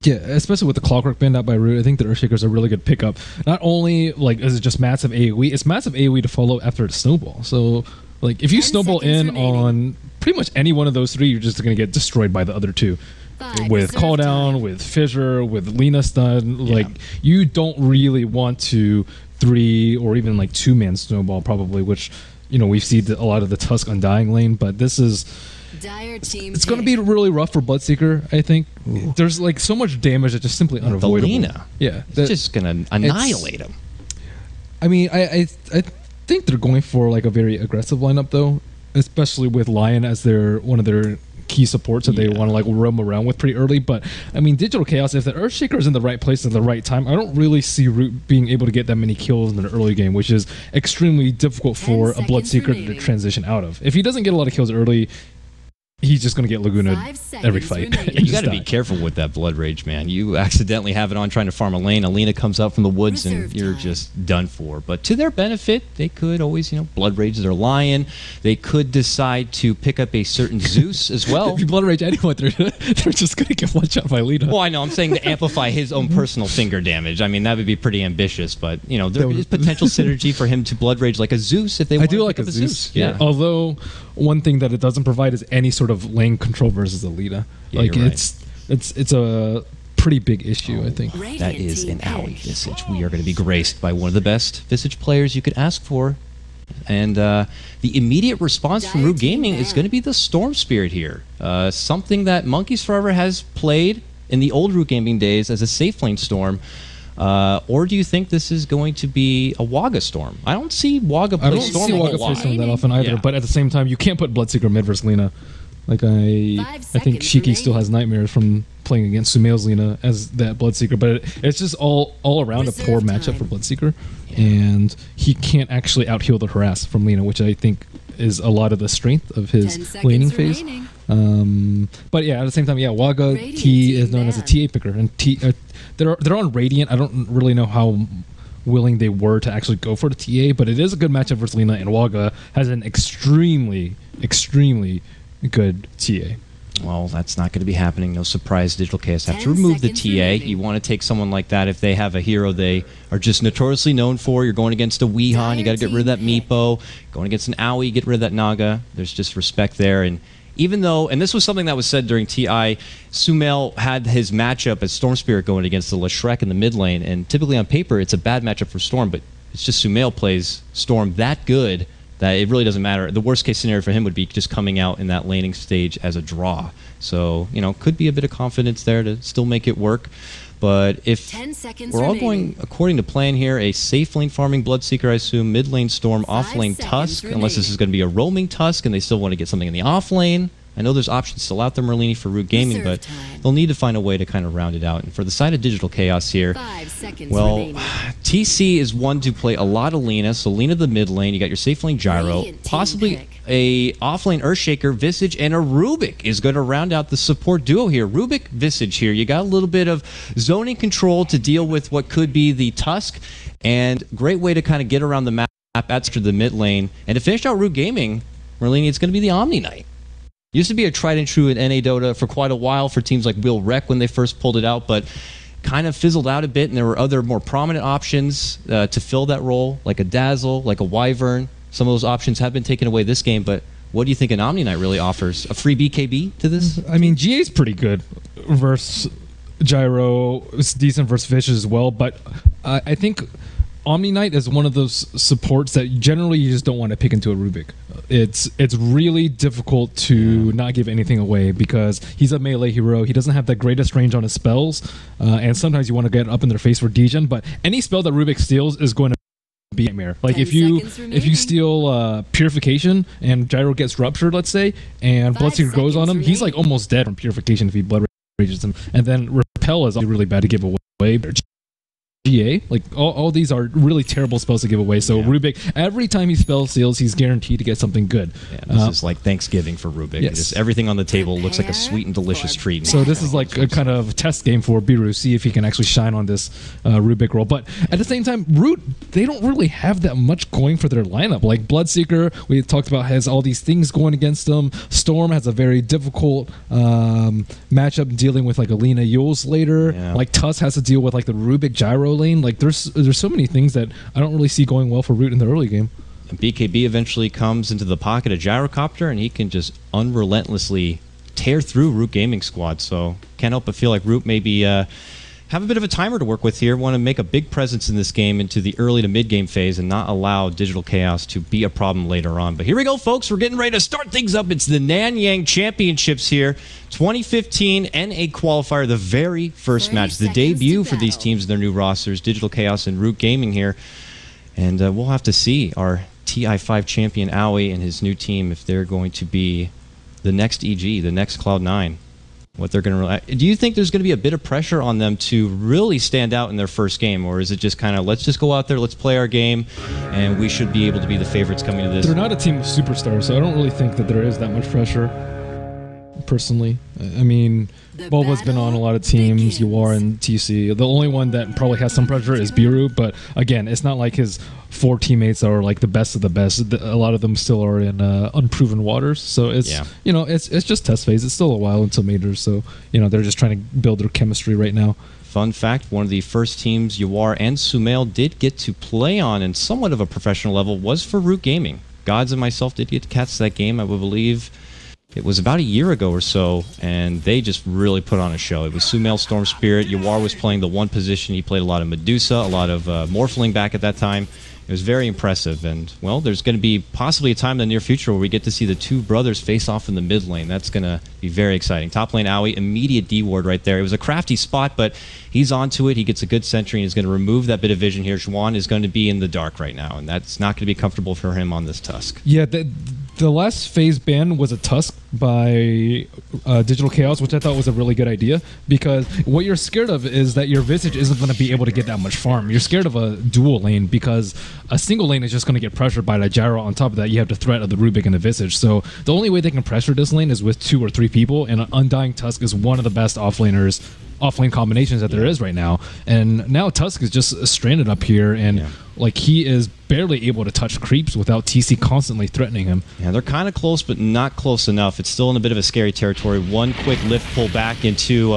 Yeah, especially with the Clockwork Band out by Root, I think the Earthshaker is a really good pickup. Not only like is it just massive AoE, it's massive AoE to follow after the snowball. So like if you snowball in on pretty much any one of those three, you're just going to get destroyed by the other two. With Call Down, with Fissure, with Lina Stun, like you don't really want to 3 or even like 2-man snowball probably, which we've seen a lot of the Tusk Undying lane, but this is. It's going to be really rough for Bloodseeker, I think. Ooh. There's like so much damage that's just simply unavoidable. The Lina. Yeah. It's just going to annihilate him. I mean, I think they're going for like a very aggressive lineup though, especially with Lion as one of their key supports that they want to like roam around with pretty early. But I mean, Digital Chaos, if the Earthshaker is in the right place at the right time, I don't really see Root being able to get that many kills in the early game, which is extremely difficult for a Bloodseeker to transition out of. If he doesn't get a lot of kills early, he's just going to get Laguna every fight. You got to be careful with that Blood Rage, man. You accidentally have it on trying to farm a lane. Alina comes out from the woods and you're just done for. But to their benefit, they could always, Blood Rage their Lion. They could decide to pick up a certain Zeus as well. If you Blood Rage anyone, they're just going to get one shot by Lina. Well, I know. I'm saying to amplify his own personal finger damage. I mean, that would be pretty ambitious. But, there is potential synergy for him to Blood Rage like a Zeus if they want to pick up a Zeus. Yeah. Although, one thing that it doesn't provide is any sort of lane control versus Alita. Like it's a pretty big issue, I think. That is an Owie Visage. We are going to be graced by one of the best Visage players you could ask for. And the immediate response from Root Gaming is going to be the Storm Spirit here. Something that Monkeys Forever has played in the old Root Gaming days as a safe lane Storm. Or do you think this is going to be a Waga Storm? I don't see Waga play Storm a lot. Play Storm that often either, but at the same time, you can't put Bloodseeker mid versus Lina. Like I think Shiki still has nightmares from playing against Sumail's Lina as that Bloodseeker, but it's just all around a poor matchup for Bloodseeker, and he can't actually out heal the harass from Lina, which I think is a lot of the strength of his laning phase. But yeah, at the same time, Waga T is known as a TA picker, and they're on Radiant. I don't really know how willing they were to actually go for the TA, but it is a good matchup versus Lina, and Waga has an extremely good TA. Well, that's not going to be happening. No surprise, Digital Chaos have to remove the TA. You want to take someone like that if they have a hero they are just notoriously known for. You're going against a Weehan, you got to get rid of that Meepo. Going against an Owie, get rid of that Naga. There's just respect there. And even though, and this was something that was said during TI, Sumail had his matchup as Storm Spirit going against the Leshrek in the mid lane, and typically on paper it's a bad matchup for Storm, but it's just Sumail plays Storm that good that it really doesn't matter. The worst case scenario for him would be just coming out in that laning stage as a draw. So, could be a bit of confidence there to still make it work. But if we're all going according to plan here, a safe lane farming Bloodseeker, I assume, mid lane Storm, off lane Tusk, unless this is going to be a roaming Tusk and they still want to get something in the off lane. I know there's options still out there, Merlini, for Root Gaming, but they'll need to find a way to kind of round it out. And for the side of Digital Chaos here, well, TC is one to play a lot of Lina, so Lina the mid lane, you got your safe lane Gyro, possibly a off lane Earthshaker, Visage, and a Rubik is going to round out the support duo here. Rubik, Visage here. You got a little bit of zoning control to deal with what could be the Tusk, and great way to kind of get around the map after the mid lane. And to finish out Root Gaming, Merlini, it's going to be the Omni Knight. Used to be a tried and true in NA Dota for quite a while for teams like Will Rec when they first pulled it out, but kind of fizzled out a bit, and there were other more prominent options to fill that role, like a Dazzle, like a Wyvern. Some of those options have been taken away this game, but what do you think an Omni Knight really offers? A free BKB to this? I mean, GA's pretty good versus Gyro. It's decent versus Fish as well, but I think Omni Knight is one of those supports that generally you just don't want to pick into a Rubik. It's really difficult to not give anything away because he's a melee hero. He doesn't have the greatest range on his spells, and sometimes you want to get up in their face for degen, but any spell that Rubik steals is going to be a nightmare. Like if you steal Purification and Gyro gets ruptured, let's say, and Bloodseeker goes on him, he's like almost dead from Purification if he blood rages him. And then Repel is really bad to give away. GA. Like all these are really terrible spells to give away. So Rubik, every time he spell seals, he's guaranteed to get something good. Yeah, this is like Thanksgiving for Rubik. Yes. Just everything on the table looks like a sweet and delicious treat. So this is like a kind of test game for Biru, see if he can actually shine on this Rubik roll. But at the same time, Root, they don't really have that much going for their lineup. Like Bloodseeker, we talked about, has all these things going against them. Storm has a very difficult matchup dealing with like Alina Yules later. Yeah. Like Tuss has to deal with like the Rubik Gyro lane. Like there's so many things that I don't really see going well for Root in the early game. And BKB eventually comes into the pocket of Gyrocopter, and he can just unrelentlessly tear through Root Gaming Squad. So can't help but feel like Root maybe have a bit of a timer to work with here. Want to make a big presence in this game into the early to mid game phase and not allow Digital Chaos to be a problem later on. But here we go, folks. We're getting ready to start things up. It's the Nanyang Championships here. 2015 NA Qualifier, the very first match, the debut for these teams in their new rosters, Digital Chaos and Root Gaming here. And we'll have to see our TI5 champion Aoi and his new team if they're going to be the next EG, the next Cloud9. What they're going to. Do you think there's going to be a bit of pressure on them to really stand out in their first game, or is it just kind of let's just go out there, let's play our game, and we should be able to be the favorites coming to this? They're not a team of superstars, so I don't really think that there is that much pressure. Personally, I mean, Boba's been on a lot of teams, UR and TC. The only one that probably has some pressure is Biru, but again, it's not like his 4 teammates are like the best of the best. A lot of them still are in unproven waters, so it's it's just test phase. It's still a while until majors, so they're just trying to build their chemistry right now. Fun fact, one of the first teams UR and Sumail did get to play on in somewhat of a professional level was for Root Gaming. Gods and myself did get to catch that game, I would believe. It was about a year ago or so, and they just really put on a show. It was Sumail Storm Spirit. Yawar was playing the one position. He played a lot of Medusa, a lot of Morphling back at that time. It was very impressive, and, well, there's going to be possibly a time in the near future where we get to see the two brothers face off in the mid lane. That's going to be very exciting. Top lane, Aoi, immediate D-ward right there. It was a crafty spot, but he's onto it. He gets a good sentry, and he's going to remove that bit of vision here. Zhuan is going to be in the dark right now, and that's not going to be comfortable for him on this Tusk. Yeah, the last phase ban was a Tusk by Digital Chaos, which I thought was a really good idea, because what you're scared of is that your Visage isn't going to be able to get that much farm. You're scared of a dual lane because a single lane is just going to get pressured by the Gyro. On top of that, you have the threat of the Rubik and the Visage. So the only way they can pressure this lane is with 2 or 3 people, and an Undying Tusk is one of the best offlane combinations that there is right now. And now Tusk is just stranded up here, and like he is barely able to touch creeps without TC constantly threatening him. Yeah, they're kind of close, but not close enough. It's still in a bit of a scary territory. One quick lift pull back into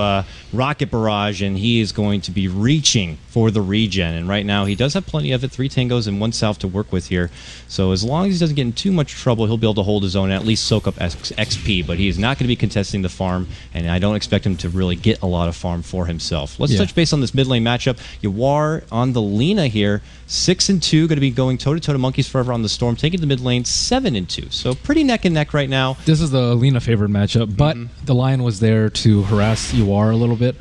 Rocket Barrage, and he is going to be reaching for the regen. And right now, he does have plenty of it. 3 tangos and 1 Salve to work with here. So as long as he doesn't get in too much trouble, he'll be able to hold his own and at least soak up XP. But he is not going to be contesting the farm, and I don't expect him to really get a lot of farm for himself. Let's touch base on this mid lane matchup. Yawar on the Lina here. 6-2, going to be going toe-to-toe to Monkeys Forever on the Storm, taking the mid lane 7-2. So pretty neck and neck right now. This is the Lina favored matchup, but the Lion was there to harass Yawar a little bit,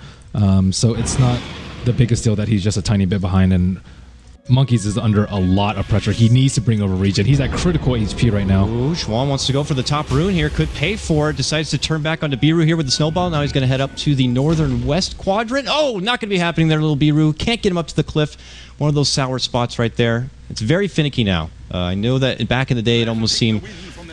so it's not the biggest deal that he's just a tiny bit behind, and Monkeys is under a lot of pressure. He needs to bring over regen. He's at critical HP right now. Ooh, Zhuan wants to go for the top rune here. Could pay for it. Decides to turn back onto Biru here with the snowball. Now he's going to head up to the northern west quadrant. Oh, not going to be happening there, little Biru. Can't get him up to the cliff. One of those sour spots right there. It's very finicky now. I know that back in the day it almost seemed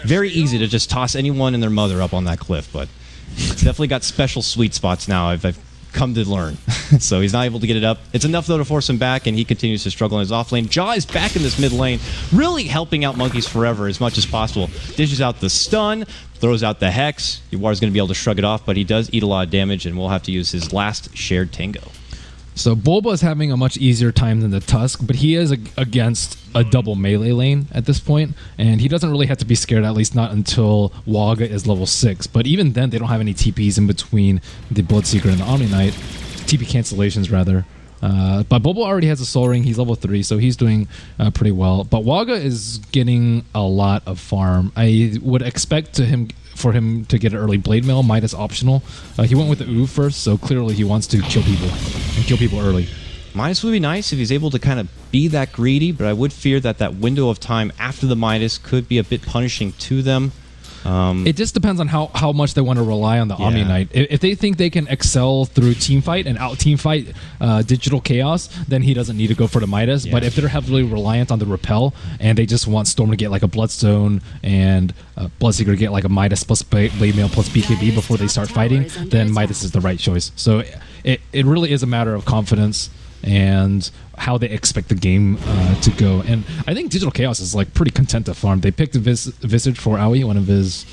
very easy to just toss anyone and their mother up on that cliff, but it's definitely got special sweet spots now. I've come to learn. So he's not able to get it up. It's enough, though, to force him back, and he continues to struggle in his off lane. Jaw is back in this mid lane, really helping out Monkeys Forever as much as possible. Dishes out the stun, throws out the Hex. Yawar's going to be able to shrug it off, but he does eat a lot of damage, and will have to use his last shared Tango. So Bulba is having a much easier time than the Tusk, but he is against a double melee lane at this point, and he doesn't really have to be scared, at least not until Waga is level 6. But even then, they don't have any TPs in between the Bloodseeker and the Omni Knight. TP cancellations, rather. But Bulba already has a Soul Ring. He's level 3, so he's doing pretty well. But Waga is getting a lot of farm. I would expect for him to get an early Blade Mail. Midas optional. He went with the Uv first, so clearly he wants to kill people and kill people early. Midas would be nice if he's able to kind of be that greedy, but I would fear that that window of time after the Midas could be a bit punishing to them. It just depends on how much they want to rely on the Omni Knight. If they think they can excel through team fight and out team fight Digital Chaos, then he doesn't need to go for the Midas. But if they're heavily reliant on the repel and they just want Storm to get like a Bloodstone and Bloodseeker to get like a Midas plus Blade Mail plus BKB before they start fighting, then Midas is the right choice. So it really is a matter of confidence and how they expect the game to go. And I think Digital Chaos is like pretty content to farm. They picked Visage for Aoi, one of his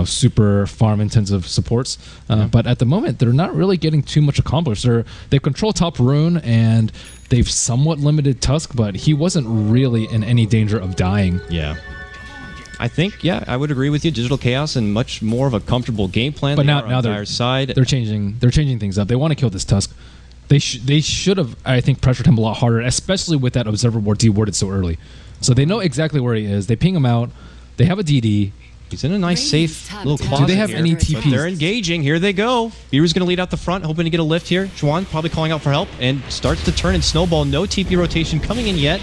super farm intensive supports. But at the moment, they're not really getting too much accomplished. They control top rune and they've somewhat limited Tusk, but he wasn't really in any danger of dying. Yeah. I think, I would agree with you. Digital Chaos and much more of a comfortable game plan. But now they're side. They're changing things up. They want to kill this Tusk. They should have, I think, pressured him a lot harder, especially with that Observer Ward dewarded so early. So they know exactly where he is. They ping him out. They have a DD. He's in a nice, safe little closet. Do they have any TPs? But they're engaging. Here they go. Beerus going to lead out the front, hoping to get a lift here. Juan probably calling out for help and starts to turn and snowball. No TP rotation coming in yet.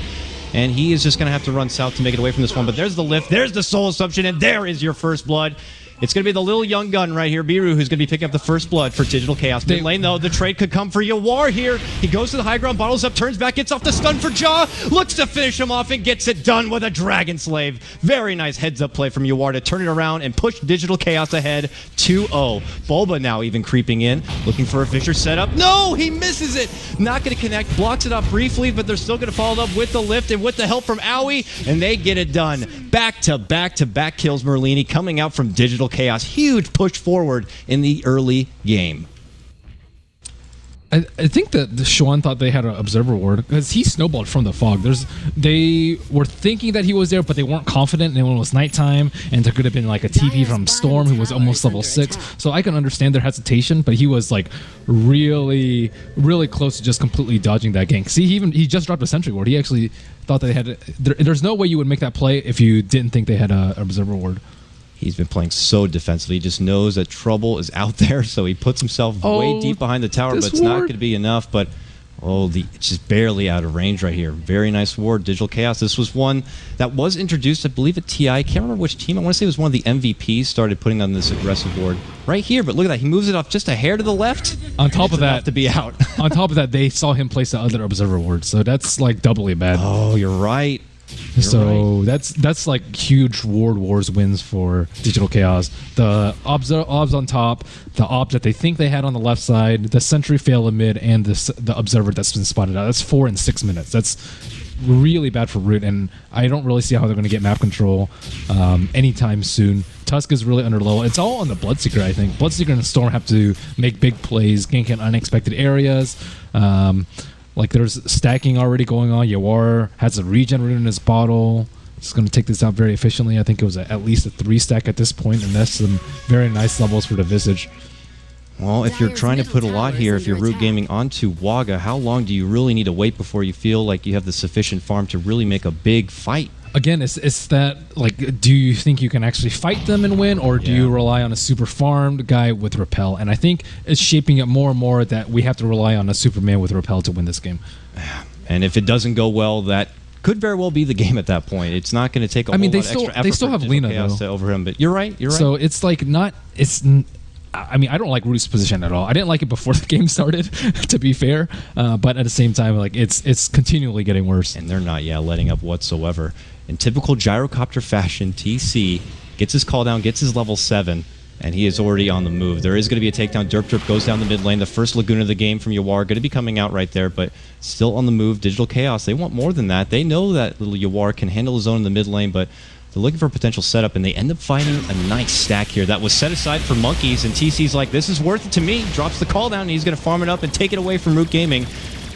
And he is just going to have to run south to make it away from this one. But there's the lift. There's the Soul Assumption. And there is your first blood. It's going to be the little young gun right here, Biru, who's going to be picking up the first blood for Digital Chaos. Mid lane, though, the trade could come for Yawar here. He goes to the high ground, bottles up, turns back, gets off the stun for Jaw, looks to finish him off, and gets it done with a Dragon Slave. Very nice heads-up play from Yawar to turn it around and push Digital Chaos ahead 2-0. Bulba now even creeping in, looking for a Fisher setup. No, he misses it. Not going to connect, blocks it off briefly, but they're still going to follow it up with the lift and with the help from Aoi, and they get it done. Back-to-back kills Merlini coming out from Digital Chaos. Huge push forward in the early game. I think that the Xuan thought they had an Observer Ward because he snowballed from the fog. They were thinking that he was there, but they weren't confident, and when it was nighttime, and there could have been like a TP from Storm who was almost level 6. So I can understand their hesitation, but he was like really, really close to just completely dodging that gank. See, he just dropped a Sentry Ward. He actually thought they had. There's no way you would make that play if you didn't think they had an Observer Ward. He's been playing so defensively. He just knows that trouble is out there, so he puts himself way deep behind the tower, but it's not going to be enough. But it's just barely out of range right here. Very nice ward, Digital Chaos. This was one that was introduced, I believe, at TI. I can't remember which team. I want to say it was one of the MVPs started putting on this aggressive ward right here. But look at that. He moves it off just a hair to the left. On top of that, to be out. On top of that, they saw him place the other Observer Ward, so that's like doubly bad. Oh, you're right. So that's like huge Ward Wars wins for Digital Chaos. The obs on top, the obs that they think they had on the left side, the Sentry fail in mid, and the Observer that's been spotted out. That's 4 in 6 minutes. That's really bad for Root, and I don't really see how they're going to get map control anytime soon. Tusk is really under level. It's all on the Bloodseeker, I think. Bloodseeker and Storm have to make big plays, gank in unexpected areas. Like there's stacking already going on. Yawar has a regen rune in his bottle. It's going to take this out very efficiently. I think it was at least a 3 stack at this point, and that's some very nice levels for the Visage. Well, if you're trying to put a lot here, if you're Root Gaming onto Waga, how long do you really need to wait before you feel like you have the sufficient farm to really make a big fight? Again, it's that, like, do you think you can actually fight them and win, or do you rely on a super farmed guy with Repel? And I think it's shaping up more and more that we have to rely on a Superman with Repel to win this game. And if it doesn't go well, that could very well be the game at that point. It's not going to take a whole lot extra effort. They still have Lina, though. To over him, but you're right. So it's like not... I mean, I don't like Root's position at all. I didn't like it before the game started, to be fair. But at the same time, like it's continually getting worse. And they're not, letting up whatsoever. In typical gyrocopter fashion, TC gets his call down, gets his level 7, and he is already on the move. There is going to be a takedown. Derp goes down the mid lane. The first Laguna of the game from Yawar going to be coming out right there, but still on the move. Digital Chaos, they want more than that. They know that little Yawar can handle his own in the mid lane, but they're looking for a potential setup, and they end up finding a nice stack here that was set aside for monkeys, and TC's like, this is worth it to me. Drops the call down, and he's going to farm it up and take it away from Root Gaming,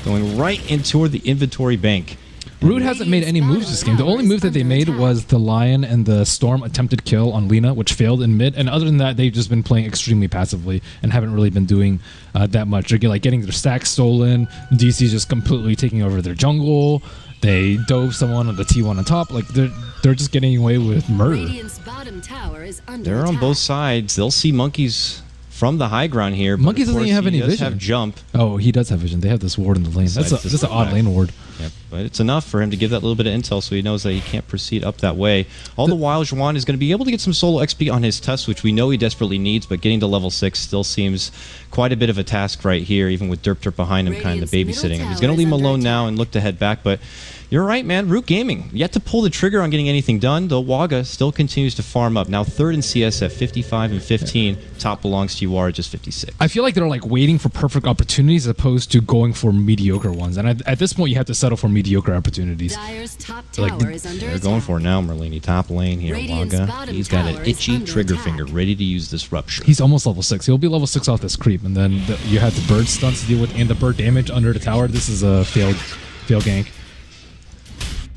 going right into the inventory bank. Root hasn't made any moves this game. The only move that they made was the Lion and the Storm attempted kill on Lina, which failed in mid. And other than that, they've just been playing extremely passively and haven't really been doing that much. They're like getting their stacks stolen. DC's just completely taking over their jungle. They dove someone on the T1 on top. Like they're just getting away with murder. They're on both sides. They'll see monkeys from the high ground here. Monkey doesn't even have any vision. Have jump. Oh, he does have vision. They have this ward in the lane. That's an odd lane ward. Yep, but it's enough for him to give that little bit of intel so he knows that he can't proceed up that way. All the while, Juan is going to be able to get some solo XP on his Tusk, which we know he desperately needs, but getting to level 6 still seems quite a bit of a task right here, even with Derp behind him kind of babysitting him. He's going to leave him alone now and look to head back, but you're right, man. Root Gaming, yet to pull the trigger on getting anything done, though Waga still continues to farm up. Now third in CS at 55 and 15. Top belongs to UR at just 56. I feel like they're like waiting for perfect opportunities as opposed to going for mediocre ones. And at this point, you have to settle for mediocre opportunities. They're going for it now, Merlini. Top lane here, Waga. He's got an itchy trigger finger ready to use this rupture. He's almost level 6. He'll be level 6 off this creep. And then you have the bird stunts to deal with and the bird damage under the tower. This is a failed gank.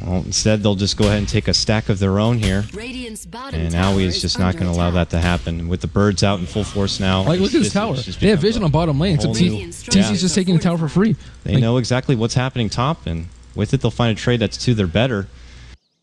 Well, instead, they'll just go ahead and take a stack of their own here. And Aoi is just not going to allow that to happen. With the birds out in full force now. Like, look at this tower. They have vision on bottom lane. So TC's just taking the tower for free. They know exactly what's happening top, and with it, they'll find a trade that's to their better.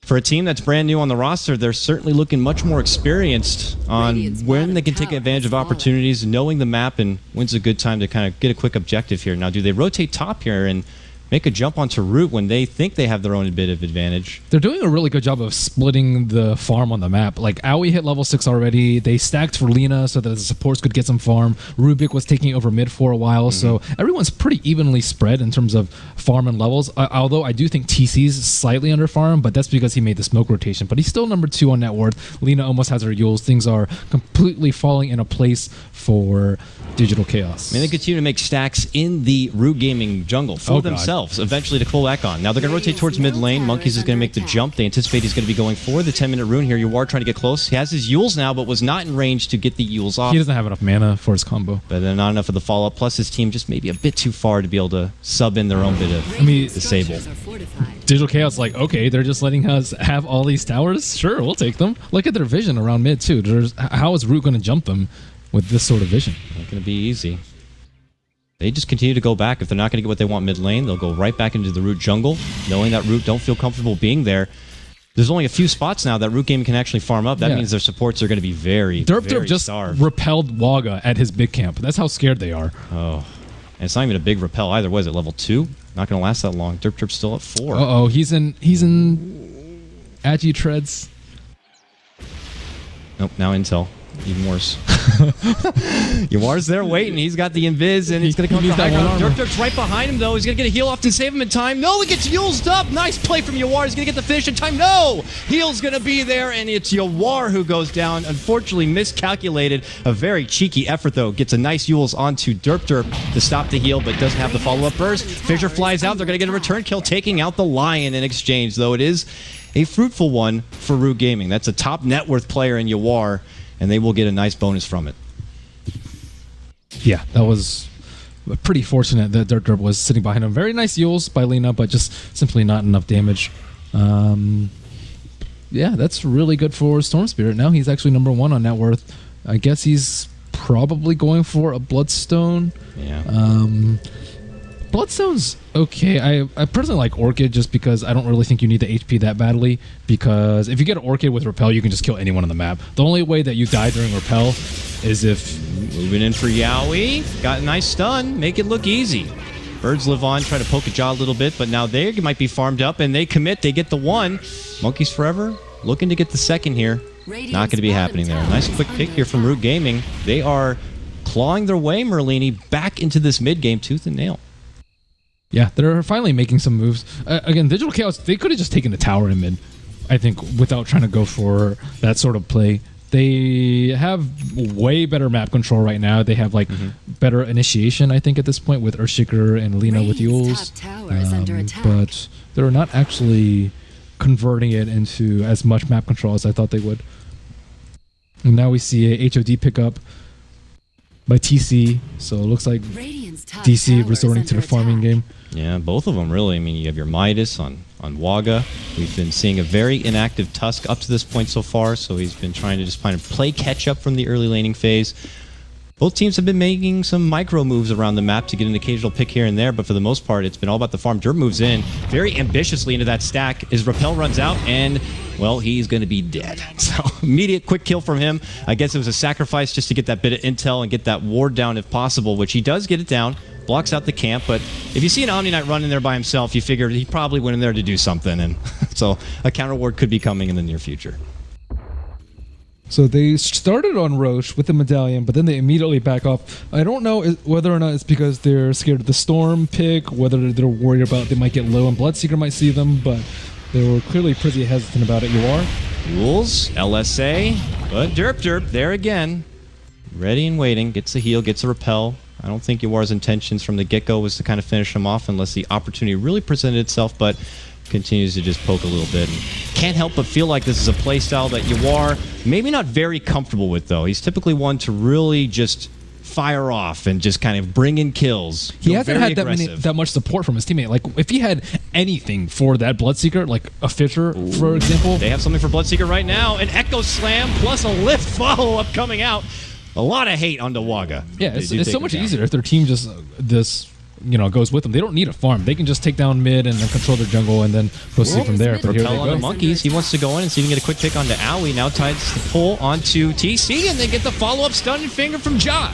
For a team that's brand new on the roster, they're certainly looking much more experienced on when they can take advantage of opportunities, knowing the map, and when's a good time to kind of get a quick objective here. Now, do they rotate top here and make a jump onto root when they think they have their own bit of advantage? They're doing a really good job of splitting the farm on the map. Like, Aoi hit level 6 already. They stacked for Lina so that the supports could get some farm. Rubik was taking over mid for a while, so everyone's pretty evenly spread in terms of farm and levels. Although I do think TC's slightly under farm, but that's because he made the smoke rotation. But he's still number 2 on net worth. Lina almost has her Yules. Things are completely falling into place for Digital Chaos. I mean, they continue to make stacks in the Root Gaming jungle for themselves, eventually to pull back on. Now they're going to rotate towards mid lane. Monkeys is going to make the jump. They anticipate he's going to be going for the 10-minute rune here. You are trying to get close. He has his Yules now, but was not in range to get the Yules off. He doesn't have enough mana for his combo. But then not enough of the follow-up. Plus his team just maybe a bit too far to be able to sub in their own bit of disable. Digital Chaos like, okay, they're just letting us have all these towers? Sure, we'll take them. Look at their vision around mid, too. How is Root going to jump them with this sort of vision? Not going to be easy. They just continue to go back. If they're not going to get what they want mid lane, they'll go right back into the Root jungle, knowing that Root don't feel comfortable being there. There's only a few spots now that Root Gaming can actually farm up. That means their supports are going to be very just starved. Repelled Waga at his big camp. That's how scared they are. Oh, and it's not even a big repel either. Was it level 2? Not going to last that long. Derp's still at 4. Uh-oh, he's in Agi treads. Nope, now intel. Even worse. Yawar's there waiting. He's got the invis, and he's going to come to high ground. Derp's right behind him, though. He's going to get a heal off and save him in time. No, he gets Yulesed up. Nice play from Yawar. He's going to get the finish in time. No! Heal's going to be there, and it's Yawar who goes down. Unfortunately, miscalculated. A very cheeky effort, though. Gets a nice Yules onto Derp to stop the heal, but doesn't have the follow-up burst. Fissure flies out. They're going to get a return kill, taking out the Lion in exchange, though it is a fruitful one for Root Gaming. That's a top net worth player in Yawar, and they will get a nice bonus from it. Yeah, that was pretty fortunate that Derp was sitting behind him. Very nice Yules by Lina, but just simply not enough damage. Yeah, that's really good for Storm Spirit. Now he's actually number 1 on net worth. I guess he's probably going for a Bloodstone. Yeah. Bloodstone's okay. I personally like Orchid just because I don't really think you need the HP that badly, because if you get an Orchid with Repel, you can just kill anyone on the map. The only way that you die during Repel is if... Moving in for Yaoi. Got a nice stun. Make it look easy. Birds live on, try to poke a jaw a little bit, but now they might be farmed up, and they commit. They get the 1. Monkeys Forever looking to get the 2nd here. Not going to be happening there. Nice quick pick here from Root Gaming. They are clawing their way, Merlini, back into this mid-game tooth and nail. Yeah, they're finally making some moves. Again, Digital Chaos, they could have just taken the tower in mid, I think, without trying to go for that sort of play. They have way better map control right now. They have, like, better initiation, I think, at this point, with Earthshaker and Lina with Yules. But they're not actually converting it into as much map control as I thought they would. And now we see a HOD pickup by TC, so it looks like DC resorting to the farming game. Yeah, both of them, really. I mean, you have your Midas on Waga. We've been seeing a very inactive Tusk up to this point so far, so he's been trying to just kind of play catch-up from the early laning phase. Both teams have been making some micro moves around the map to get an occasional pick here and there, but for the most part, it's been all about the farm. Derp moves in very ambitiously into that stack. His Repel runs out, and well, he's going to be dead. So immediate quick kill from him. I guess it was a sacrifice just to get that bit of intel and get that ward down if possible, which he does get it down. Blocks out the camp, but if you see an Omni Knight running there by himself, you figure he probably went in there to do something, and so a counter ward could be coming in the near future. So they started on Roche with the medallion, but then they immediately back off. I don't know whether or not it's because they're scared of the Storm pick, whether they're worried about they might get low and Bloodseeker might see them, but they were clearly pretty hesitant about it. You are? Rules, LSA, but Derp there again. Ready and waiting, gets a heal, gets a repel. I don't think Yawar's intentions from the get-go was to kind of finish him off unless the opportunity really presented itself, but continues to just poke a little bit. And can't help but feel like this is a playstyle that Yawar maybe not very comfortable with, though. He's typically one to really just fire off and just kind of bring in kills. He hasn't had that much support from his teammate. Like, if he had anything for that Bloodseeker, like a Fisher, for example. They have something for Bloodseeker right now. An Echo Slam plus a lift follow-up coming out. A lot of hate on Waga. Yeah, it's so much easier if their team just goes with them. They don't need a farm. They can just take down mid and then control their jungle and then proceed from there. But Repel on the Monkeys. He wants to go in and see if he can get a quick pick onto Owie. Now ties the pull onto TC, and they get the follow-up stun and finger from Ja.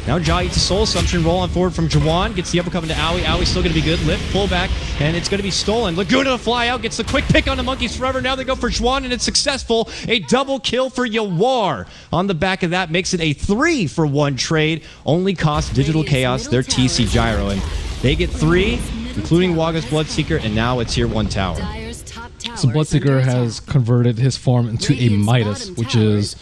Now Ja eats a soul assumption, roll on forward from Jawan, gets the uppercut into Owie. Owie's still going to be good. Lift, pull back, and it's going to be stolen. Laguna to fly out, gets the quick pick on the Monkeys forever. Now they go for Jawan, and it's successful. A double kill for Yawar. On the back of that, makes it a 3-for-1 trade. Only cost Digital Chaos their TC Gyro, and they get 3, including Waga's Bloodseeker, and now it's Tier 1 tower. So Bloodseeker has converted his farm into a Midas, which is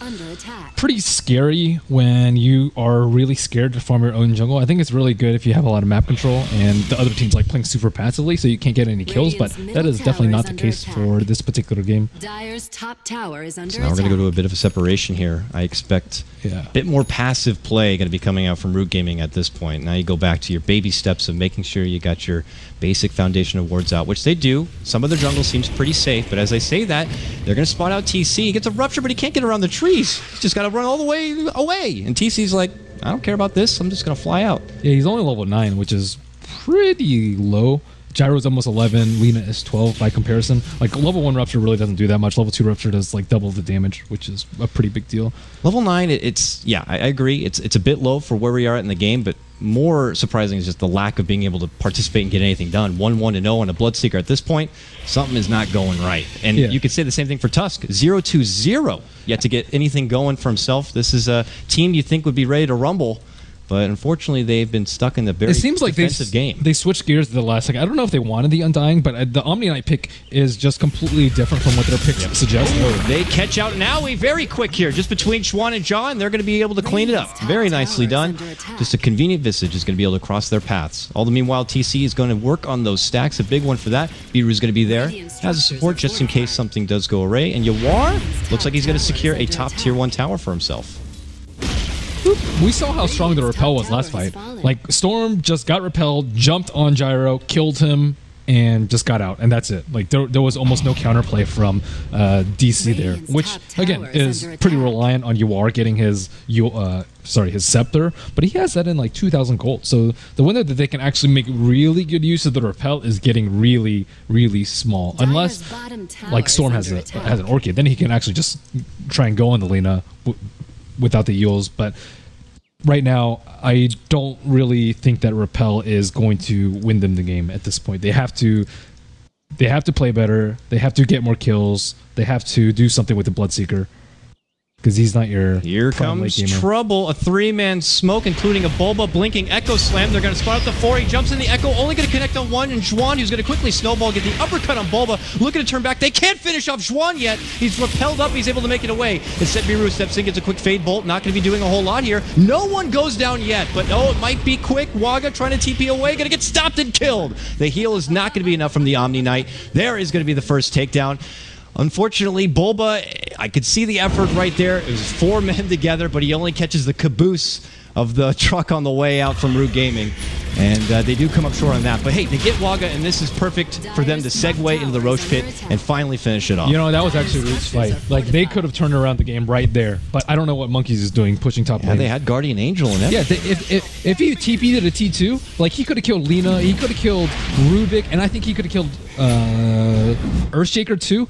pretty scary when you are really scared to farm your own jungle. I think it's really good if you have a lot of map control and the other team's like playing super passively, so you can't get any kills, but that is definitely not the case for this particular game. So now we're going to go to a bit of a separation here. I expect a bit more passive play going to be coming out from Root Gaming at this point. Now you go back to your baby steps of making sure you got your basic foundation of wards out, which they do. Some of their jungle seems pretty safe, but as I say that, they're going to spot out TC. He gets a rupture, but he can't get around the trees. He's just got to run all the way away. And TC's like, I don't care about this. I'm just going to fly out. Yeah, he's only level 9, which is pretty low. Gyro's almost 11. Lina is 12 by comparison. Like, level 1 Rupture really doesn't do that much. Level 2 Rupture does, like, double the damage, which is a pretty big deal. Level 9, I agree. It's a bit low for where we are in the game, but more surprising is just the lack of being able to participate and get anything done. 1-1-0 on a Bloodseeker. At this point, something is not going right. And you could say the same thing for Tusk. 0-2-0 yet to get anything going for himself. This is a team you think would be ready to rumble, but unfortunately, they've been stuck in the very defensive game. They switched gears to the last second. I don't know if they wanted the Undying, but the Omni Knight pick is just completely different from what their pick suggests. They catch out Owie very quick here, just between Schwan and Ja, and they're going to be able to clean it up. Very nicely done. Just a convenient Visage is going to be able to cross their paths. All the meanwhile, TC is going to work on those stacks. A big one for that. Beeru is going to be there as a support just in case something does go awry. And Yawar looks like he's going to secure a top Tier 1 tower for himself. We saw how strong the repel was last fight. Like, Storm just got repelled, jumped on Gyro, killed him, and just got out, and that's it. Like, there was almost no counterplay from DC there, which again is pretty reliant on Yawar getting his scepter, but he has that in like 2,000 gold. So the window that they can actually make really good use of the repel is getting really, really small, unless like Storm has an Orchid, then he can actually just try and go on the Lina without the Yules. But right now, I don't really think that repel is going to win them the game at this point. They have to play better. They have to get more kills. They have to do something with the Bloodseeker, because he's not your Here comes trouble. A 3-man smoke, including a Bulba blinking Echo Slam. They're going to spot out the 4. He jumps in the Echo, only going to connect on 1, and Juan, who's going to quickly snowball, get the uppercut on Bulba. Looking to turn back. They can't finish off Juan yet. He's repelled up. He's able to make it away. Instead, Beeru steps in, gets a quick fade bolt. Not going to be doing a whole lot here. No one goes down yet, but it might be quick. Waga trying to TP away. Going to get stopped and killed. The heal is not going to be enough from the Omni Knight. There is going to be the first takedown. Unfortunately, Bulba, I could see the effort right there. It was 4 men together, but he only catches the caboose of the truck on the way out from Root Gaming. And they do come up short on that. But hey, they get Waga, and this is perfect for them to segue into the Roche Pit and finally finish it off. You know, that was actually Root's fight. Like, they could have turned around the game right there. But I don't know what Monkeys is doing, pushing top lane. They had Guardian Angel in it. Yeah, if he TP'd at a T2, like, he could have killed Lina, he could have killed Rubik, and I think he could have killed Earthshaker 2,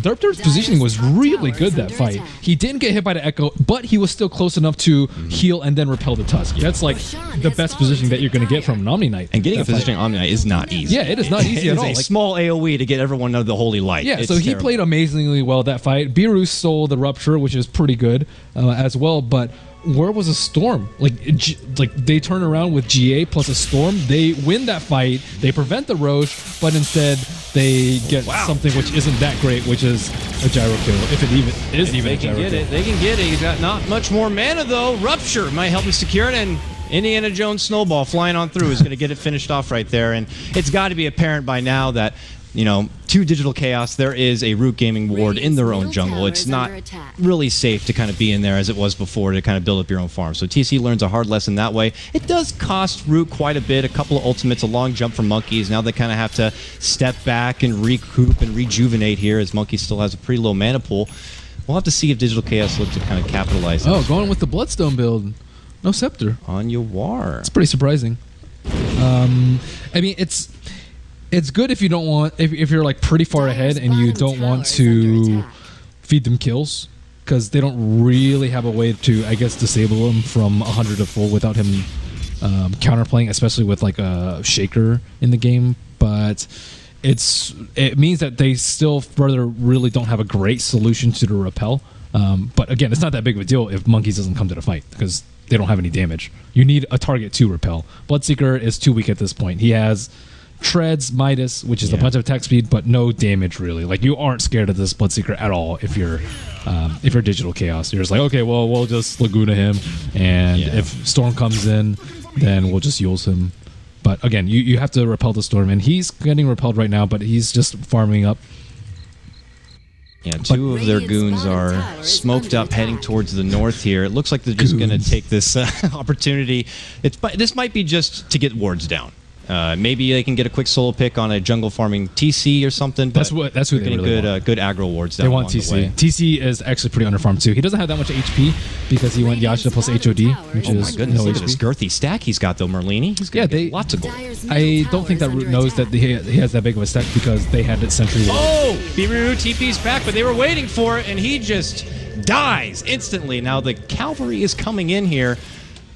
Derpter's positioning was really good that fight. He didn't get hit by the Echo, but he was still close enough to heal and then repel the Tusk. That's like the best positioning that you're going to get from an Omni Knight. And getting a positioning Omni Knight is not easy. Yeah, it is not easy at all. It's a small AoE to get everyone under the holy light. Yeah, it's so he terrible. played amazingly well that fight. Biru stole the Rupture, which is pretty good as well, but where was a Storm? Like they turn around with GA plus a Storm. They win that fight. They prevent the Roche, but instead they get something which isn't that great, which is a gyro kill. If it even is even a gyro kill. They can get it. He's got not much more mana though. Rupture might help him secure it, and Indiana Jones Snowball flying on through is going to get it finished off right there. And it's got to be apparent by now that, you know, to Digital Chaos, there is a Root Gaming ward in their own jungle. It's not really safe to kind of be in there as it was before to kind of build up your own farm. So TC learns a hard lesson that way. It does cost Root quite a bit. A couple of ultimates, a long jump from Monkeys. Now they kind of have to step back and recoup and rejuvenate here as Monkey still has a pretty low mana pool. We'll have to see if Digital Chaos look to kind of capitalize. Oh, going with the Bloodstone build. No Scepter. On Yawar. It's pretty surprising. I mean, it's good if you don't want, if you're like pretty far ahead and you don't want to feed them kills, because they don't really have a way to, I guess, disable him from 100 to full without him counterplaying, especially with like a Shaker in the game. But it means that they still further really don't have a great solution to the repel. But again, it's not that big of a deal if Monkeys doesn't come to the fight, because they don't have any damage. You need a target to repel. Bloodseeker is too weak at this point. He has Treads, Midas, which is a bunch of attack speed, but no damage really. Like, you aren't scared of this Bloodseeker at all if you're Digital Chaos. You're just like, okay, well, we'll just Laguna him, and if Storm comes in, then we'll just use him. But again, you have to repel the Storm, and he's getting repelled right now, but he's just farming up. Yeah, two of their goons are smoked up heading towards the north here. It looks like they're just going to take this opportunity. This might be just to get wards down. Maybe they can get a quick solo pick on a jungle farming TC or something. That's who they really want. Good aggro wards down. They want TC. TC is actually pretty underfarmed too. He doesn't have that much HP because he went Yasha plus HOD, which is my goodness. no Look HP. at this girthy stack he's got though, Merlini. He's got lots of gold. I don't think that Root knows that he has that big of a stack because they had it Sentry. Oh, Biru TP's back, but they were waiting for it, and he just dies instantly. Now the cavalry is coming in here.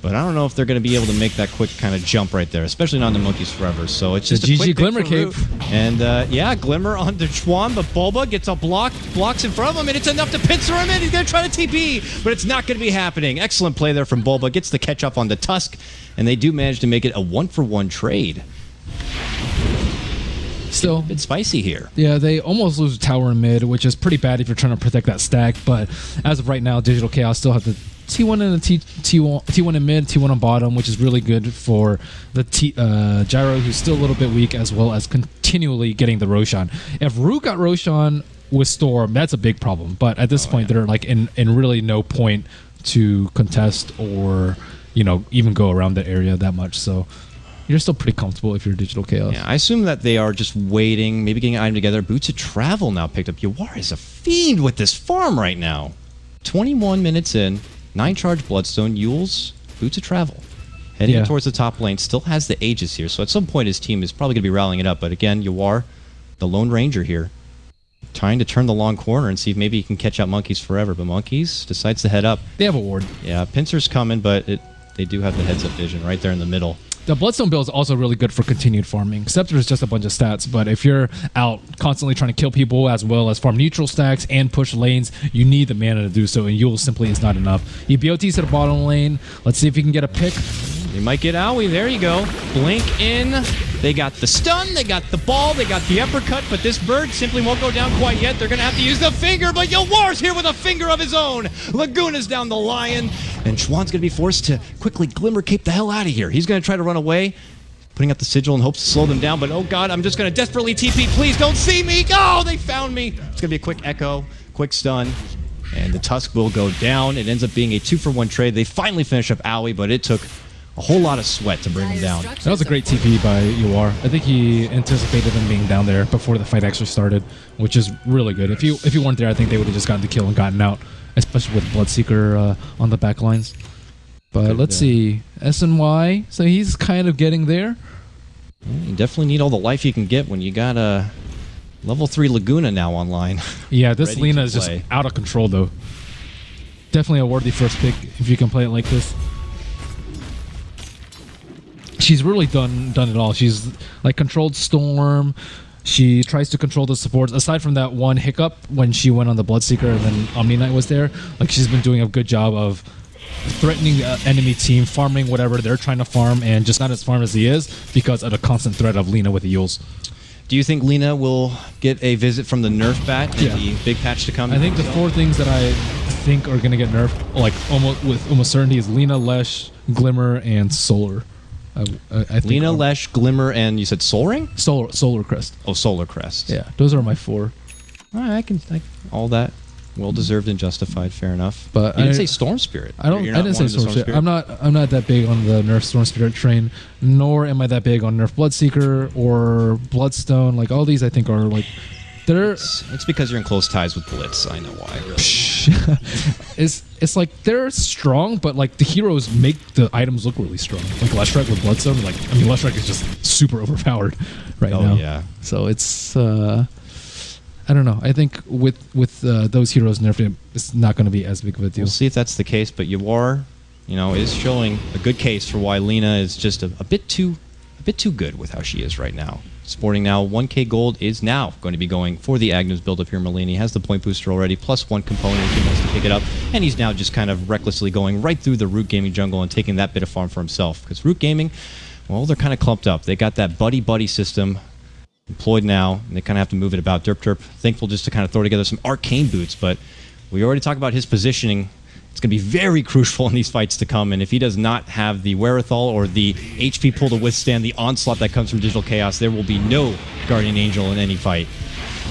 But I don't know if they're going to be able to make that quick kind of jump right there, especially not the Monkeys Forever. So it's just a GG Glimmer Cape. And yeah, Glimmer on the Chuan, but Bulba gets a blocks in front of him, and it's enough to pincer him in. He's going to try to TP, but it's not going to be happening. Excellent play there from Bulba. Gets the catch up on the Tusk, and they do manage to make it a 1-for-1 trade. Still, it's spicy here. Yeah, they almost lose tower in mid, which is pretty bad if you're trying to protect that stack. But as of right now, Digital Chaos still have the T1 in the T1 in mid, T1 on bottom, which is really good for the Gyro, who's still a little bit weak, as well as continually getting the Roshan. If Root got Roshan with Storm, that's a big problem. But at this point, they're like in really no point to contest or, you know, even go around the area that much. So you're still pretty comfortable if you're Digital Chaos. Yeah, I assume that they are just waiting, maybe getting an item together. Boots of Travel now picked up. Yawar is a fiend with this farm right now. 21 minutes in. 9 charge Bloodstone, Yules, Boots of Travel. Heading towards the top lane, still has the Aegis here, so at some point his team is probably going to be rallying it up. But again, Yawar, the Lone Ranger here, trying to turn the long corner and see if maybe he can catch out Monkeys Forever. But Monkeys decides to head up. They have a ward. Yeah, Pincer's coming, but they do have the heads-up vision right there in the middle. The Bloodstone build is also really good for continued farming. Scepter is just a bunch of stats, but if you're out constantly trying to kill people as well as farm neutral stacks and push lanes, you need the mana to do so, and Yule simply is not enough. He BOTs to the bottom lane. Let's see if he can get a pick. They might get Owie. There you go. Blink in. They got the stun, they got the ball, they got the uppercut, but this bird simply won't go down quite yet. They're going to have to use the finger, but Yawar's here with a finger of his own. Laguna's down the lion, and Schwann's going to be forced to quickly Glimmer Cape the hell out of here. He's going to try to run away, putting up the sigil in hopes to slow them down, but oh god, I'm just going to desperately TP. Please don't see me. Oh, they found me. It's going to be a quick echo, quick stun, and the Tusk will go down. It ends up being a 2-for-1 trade. They finally finish up Owie, but it took a whole lot of sweat to bring him down. That was a great TP by Yawar. I think he anticipated him being down there before the fight actually started, which is really good. If you weren't there, I think they would have just gotten the kill and gotten out, especially with Bloodseeker on the back lines. But let's see. SNY, so he's kind of getting there. You definitely need all the life you can get when you got Level 3 Laguna now online. Yeah, this Lina is just out of control, though. Definitely a worthy first pick if you can play it like this. She's really done it all. She's like controlled Storm. She tries to control the supports. Aside from that one hiccup when she went on the Bloodseeker and then Omni Knight was there, like she's been doing a good job of threatening the enemy team, farming whatever they're trying to farm, and just not as farm as he is because of the constant threat of Lina with the Yules. Do you think Lina will get a visit from the nerf bat in the big patch to come? I think the 4 things that I think are going to get nerfed, like almost certainty, is Lina, Lesh, Glimmer, and Solar. I think Lina, Lesh, Glimmer, and you said Soul Ring? Solar Crest. Oh, Solar Crest. Yeah, those are my 4. All right, I can all that. Well deserved and justified, fair enough. But you didn't say Storm Spirit. I didn't say Storm Spirit. I'm not that big on the nerf Storm Spirit train, nor am I that big on nerf Bloodseeker or Bloodstone. Like all these, I think are like It's because you're in close ties with Blitz. I know why. Really. It's like they're strong, but like the heroes make the items look really strong. Like Leshrac with Bloodstone, like I mean Leshrac is just super overpowered right now. Oh yeah. So it's I don't know. I think with those heroes nerfed, it's not going to be as big of a deal. We'll see if that's the case, but Yawar, is showing a good case for why Lina is just a bit too good with how she is right now. Sporting now 1k gold is now going to be going for the Agnus build up here. Melini has the point booster already, plus 1 component if he wants to pick it up, and he's now just kind of recklessly going right through the Root Gaming jungle and taking that bit of farm for himself. Because Root Gaming, well, they're kind of clumped up. They got that buddy system employed now, and they kind of have to move it about. Derp, thankful just to kind of throw together some arcane boots, but we already talked about his positioning. It's going to be very crucial in these fights to come, and if he does not have the wherewithal or the HP pool to withstand the onslaught that comes from Digital Chaos, there will be no Guardian Angel in any fight.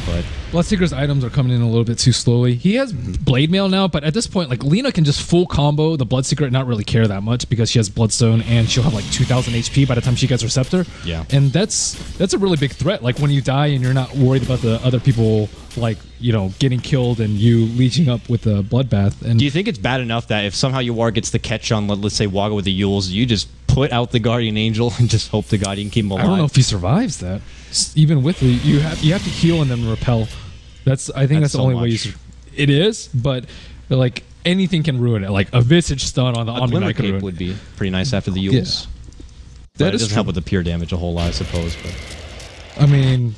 But Bloodseeker's items are coming in a little bit too slowly. He has Blade Mail now, but at this point, like Lina can just full combo the Bloodseeker and not really care that much because she has Bloodstone and she'll have like 2,000 HP by the time she gets her Scepter. Yeah, and that's a really big threat. Like when you die and you're not worried about the other people, like getting killed and you leeching up with the Bloodbath. And do you think it's bad enough that if somehow Yawar gets the catch on, let's say Waga with the Yules, you just put out the Guardian Angel and just hope to God you can keep him alive? I don't know if he survives that. Even with the you have to heal and then repel. I think that's the only way you. It is, but like anything can ruin it. Like a Visage stun on the Omni Knight cape would be pretty nice after the Yules. Yeah. But it doesn't help with the pure damage a whole lot, I suppose. But I mean,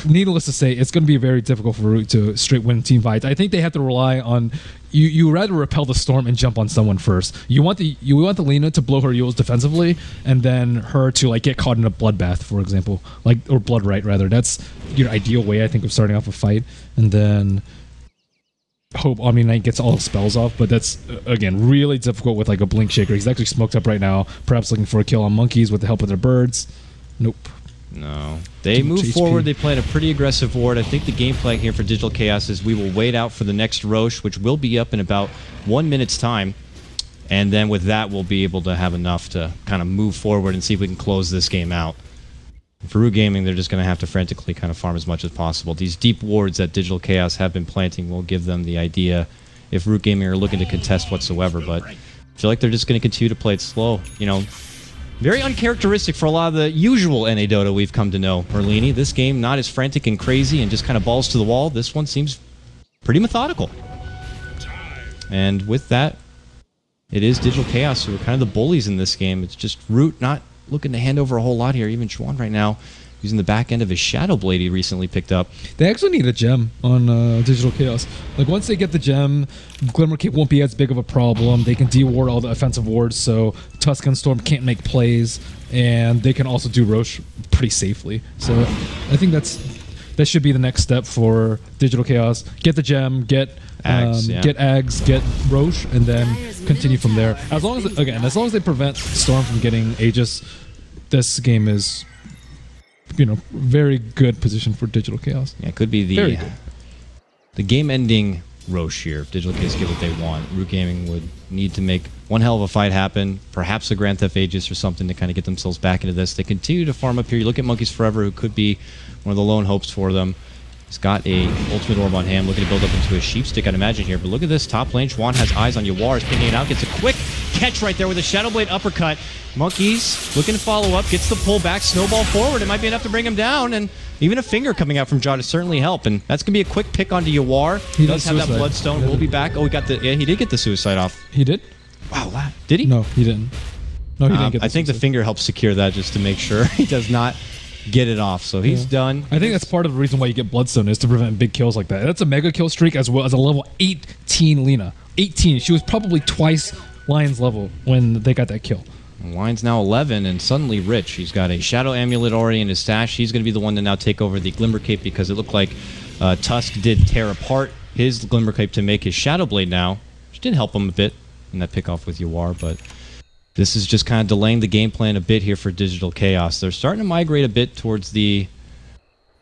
needless to say, it's going to be very difficult for Root to straight win team fights. I think they have to rely on you rather repel the storm and jump on someone first. You want the Lina to blow her Yules defensively, and then her to like get caught in a bloodbath, for example, or blood right rather. That's your ideal way, I think, of starting off a fight, and then hope Omni Knight gets all spells off. But that's again really difficult with like a Blink Shaker. He's actually smoked up right now, perhaps looking for a kill on monkeys with the help of their birds. Nope. No. They move forward. They played a pretty aggressive ward. I think the game plan here for Digital Chaos is we will wait out for the next Roche, which will be up in about 1 minute's time. And then with that, we'll be able to have enough to kind of move forward and see if we can close this game out. For Root Gaming, they're just going to have to frantically kind of farm as much as possible. These deep wards that Digital Chaos have been planting will give them the idea if Root Gaming are looking to contest whatsoever. But I feel like they're just going to continue to play it slow. Very uncharacteristic for a lot of the usual NA Dota we've come to know. Merlini, this game not as frantic and crazy and just kind of balls to the wall. This one seems pretty methodical. And with that, it is Digital Chaos who are kind of the bullies in this game. It's just Root not looking to hand over a whole lot here. Even Chuan right now using the back end of his Shadow Blade he recently picked up. They actually need a gem on Digital Chaos. Like once they get the gem, Glimmer Cape won't be as big of a problem. They can de-ward all the offensive wards, so Tusk and Storm can't make plays, and they can also do Roche pretty safely. So I think that should be the next step for Digital Chaos. Get the gem, get Ags, get Roche, and then continue from there. As long as they prevent Storm from getting Aegis, this game is very good position for Digital Chaos. Yeah, it could be the game-ending Roche here. If Digital Chaos get what they want, Root Gaming would need to make one hell of a fight happen, perhaps a Grand Theft Aegis or something to kind of get themselves back into this. They continue to farm up here. You look at Monkeys Forever, who could be one of the lone hopes for them. He's got a Ultimate Orb on hand, looking to build up into a Sheep Stick, I'd imagine here. But look at this top lane. Chuan has eyes on Yawar, is picking it out, gets a quick catch right there with a Shadow Blade uppercut. Monkeys looking to follow up, gets the pull back, snowball forward. It might be enough to bring him down, and even a finger coming out from Jaw to certainly help. And that's going to be a quick pick onto Yawar. He does have that Bloodstone. We'll be back. Oh, we got the... Yeah, he did get the suicide off. He did? Wow, did he? No, he didn't. No, he didn't get the I think the finger helps secure that just to make sure he does not get it off. So he's done. I think that's part of the reason why you get Bloodstone is to prevent big kills like that. That's a mega kill streak as well as a level 18 Lina. 18. She was probably twice Lion's level when they got that kill. Lion's now 11 and suddenly rich. He's got a Shadow Amulet already in his stash. He's going to be the one to now take over the Glimmer Cape because it looked like Tusk did tear apart his Glimmer Cape to make his Shadow Blade now, which did help him a bit in that pickoff with Yawar, but this is just kind of delaying the game plan a bit here for Digital Chaos. They're starting to migrate a bit towards the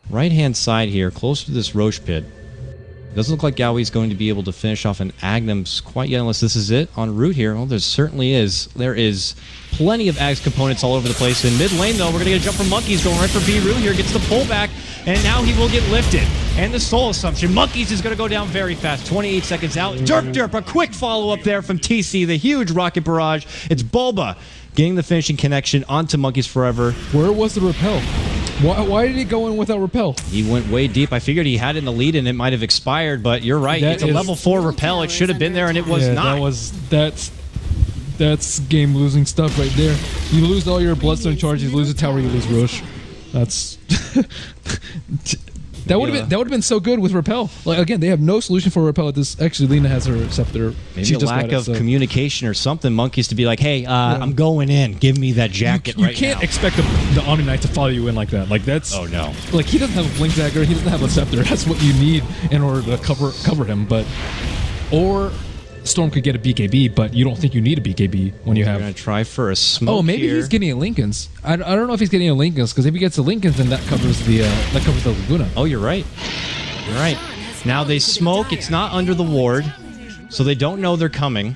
right-hand side here, closer to this Roche pit. It doesn't look like Yowie's going to be able to finish off an Agnums quite yet unless this is it on route here. Well, there certainly is. There is plenty of Ags components all over the place. In mid lane, though, we're going to get a jump from Monkeys going right for B-Root here. Gets the pullback, and now he will get lifted. And the Soul Assumption. Monkeys is going to go down very fast. 28 seconds out. Derp, a quick follow-up there from TC. The huge rocket barrage. It's Bulba getting the finishing connection onto Monkeys Forever. Where was the repel? Why did he go in without repel? He went way deep. I figured he had it in the lead and it might have expired, but you're right. It's a level 4 repel. It should have been there and it was not. That's game losing stuff right there. You lose all your Bloodstone charges, you lose a tower, you lose Roche. That's that would have been so good with repel. Like again, they have no solution for repel at this. Actually, Lina has her scepter. Maybe a lack of communication or something. Monkeys to be like, hey, I'm going in. Give me that jacket right now. You can't expect the Omni Knight to follow you in like that. Like that's Like he doesn't have a blink dagger. He doesn't have a scepter. That's what you need in order to cover him. Or Storm could get a BKB, but you don't think you need a BKB when you have... We're going to try for a smoke. Oh, maybe he's getting a Lincoln's. I don't know if he's getting a Lincoln's, because if he gets a Lincoln's, then that covers the Laguna. Oh, you're right. You're right. Now they smoke. It's not under the ward, so they don't know they're coming.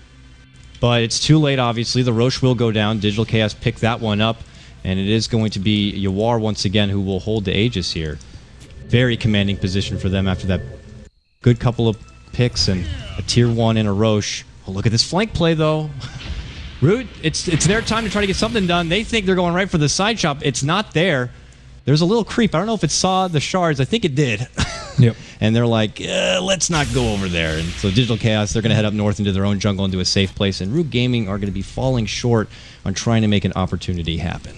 But it's too late, obviously. The Roche will go down. Digital Chaos picked that one up, and it is going to be Yawar once again who will hold the Aegis here. Very commanding position for them after that good couple of picks and a tier 1 in a Roche. Oh, look at this flank play, though. Root, it's their time to try to get something done. They think they're going right for the side shop. It's not there. There's a little creep. I don't know if it saw the shards. I think it did. Yep. And they're like, let's not go over there. And so Digital Chaos, they're going to head up north into their own jungle into a safe place. And Root Gaming are going to be falling short on trying to make an opportunity happen.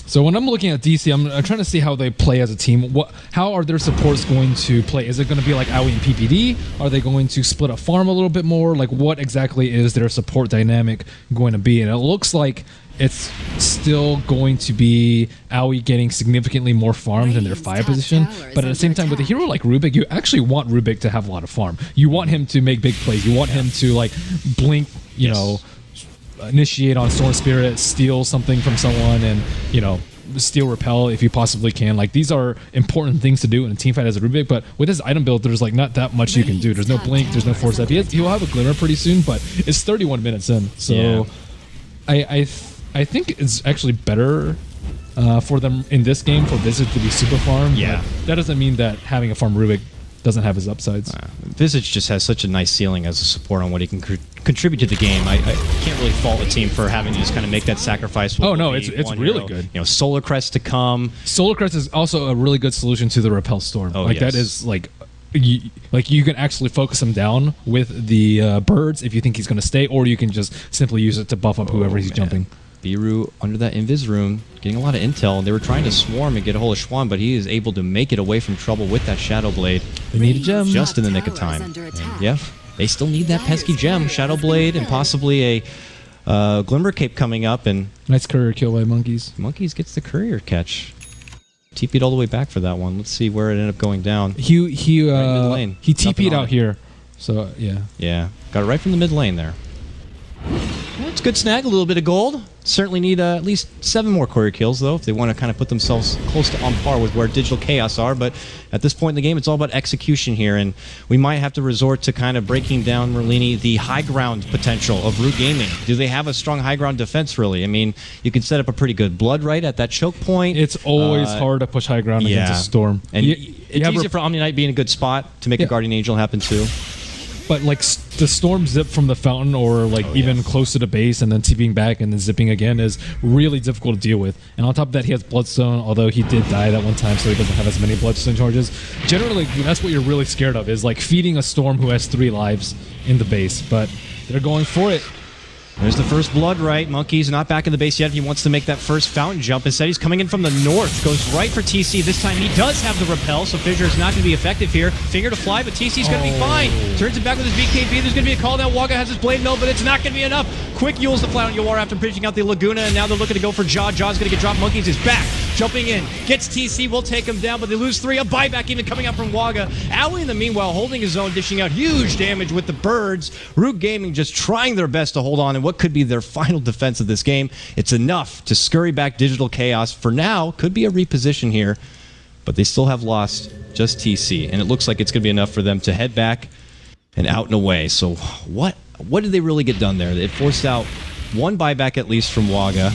So when I'm looking at DC, I'm trying to see how they play as a team. How are their supports going to play? Is it going to be like Aoi and PPD? Are they going to split a farm a little bit more? Like what exactly is their support dynamic going to be? And it looks like it's still going to be Aoi getting significantly more farm than their 5 position. But at the same time, with a hero like Rubik, you actually want Rubik to have a lot of farm. You want him to make big plays. You want him to like blink, you know, initiate on Storm Spirit, steal something from someone, and steal repel if you possibly can. Like these are important things to do in a team fight as a Rubik, but with his item build there's like not that much you can do. There's no blink, there's no force up. He'll have a glimmer pretty soon, but it's 31 minutes in, so I think it's actually better for them in this game for Visage to be super farm. Yeah, that doesn't mean that having a farm Rubik doesn't have his upsides. Visage just has such a nice ceiling as a support on what he can contribute to the game. I can't really fault a team for having to just kind of make that sacrifice. Oh no, it's really good. You know, Solar Crest to come. Solar Crest is also a really good solution to the Repel Storm. Oh, like that is like you can actually focus him down with the birds if you think he's going to stay, or you can just simply use it to buff up whoever he's jumping. Biru under that Invis room, getting a lot of intel, and they were trying to swarm and get a hold of Schwan, but he is able to make it away from trouble with that Shadow Blade. They need a gem. Just in the nick of time. And yeah, they still need that pesky gem, Shadow Blade, and possibly a Glimmer Cape coming up. And nice courier kill by Monkeys. Monkeys gets the courier catch. TP'd all the way back for that one. Let's see where it ended up going down. He TP'd out here. So yeah. Yeah, got it right from the mid lane there. Well, it's a good snag, a little bit of gold. Certainly need at least 7 more courier kills, though, if they want to kind of put themselves close to on par with where Digital Chaos are. But at this point in the game, it's all about execution here, and we might have to resort to kind of breaking down, Merlini, the high ground potential of Root Gaming. Do they have a strong high ground defense, really? I mean, you can set up a pretty good blood right at that choke point. It's always hard to push high ground against a Storm. And it's easier for Omni Knight being a good spot to make a Guardian Angel happen, too. but like the storm zip from the fountain or like even close to the base and then TPing back and then zipping again is really difficult to deal with. And on top of that, he has Bloodstone, although he did die that one time, so he doesn't have as many Bloodstone charges. Generally, that's what you're really scared of, is like feeding a storm who has 3 lives in the base, but they're going for it. There's the first blood right. Monkey's not back in the base yet. He wants to make that first fountain jump. Instead, he's coming in from the north. Goes right for TC. This time he does have the repel, so Fissure is not going to be effective here. Finger to fly, but TC's going to be fine. Turns it back with his BKB. There's going to be a call down. Waga has his blade mill, but it's not going to be enough. Quick Yules to fly on Yawar after pitching out the Laguna, and now they're looking to go for Jaw. Jaw's going to get dropped. Monkey's is back. Jumping in. Gets TC. Will take him down, but they lose 3. A buyback even coming out from Waga. Owie in the meanwhile holding his own, dishing out huge damage with the birds. Root Gaming just trying their best to hold on in what could be their final defense of this game. It's enough to scurry back Digital Chaos. For now, could be a reposition here, but they still have lost just TC, and it looks like it's going to be enough for them to head back and out and away. So what did they really get done there? It forced out 1 buyback at least from Waga.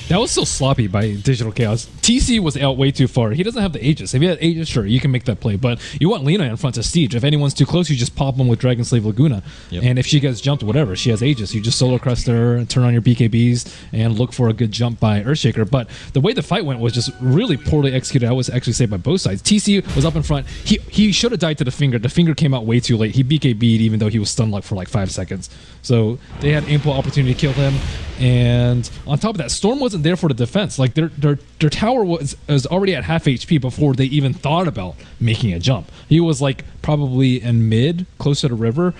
That was so sloppy by Digital Chaos. TC was out way too far. He doesn't have the Aegis. If he had Aegis, sure, you can make that play. But you want Lina in front of Siege. If anyone's too close, you just pop them with Dragon Slave Laguna. Yep. And if she gets jumped, whatever, she has Aegis. You just Solar Crest her, turn on your BKBs, and look for a good jump by Earthshaker. But the way the fight went was just really poorly executed. I was actually saved by both sides. TC was up in front. He should have died to the Finger. The Finger came out way too late. He BKB'd even though he was stunned for like 5 seconds. So they had ample opportunity to kill him. And on top of that, Storm wasn't there for the defense. Like their tower was already at half HP before they even thought about making a jump. He was like probably in mid, close to the river,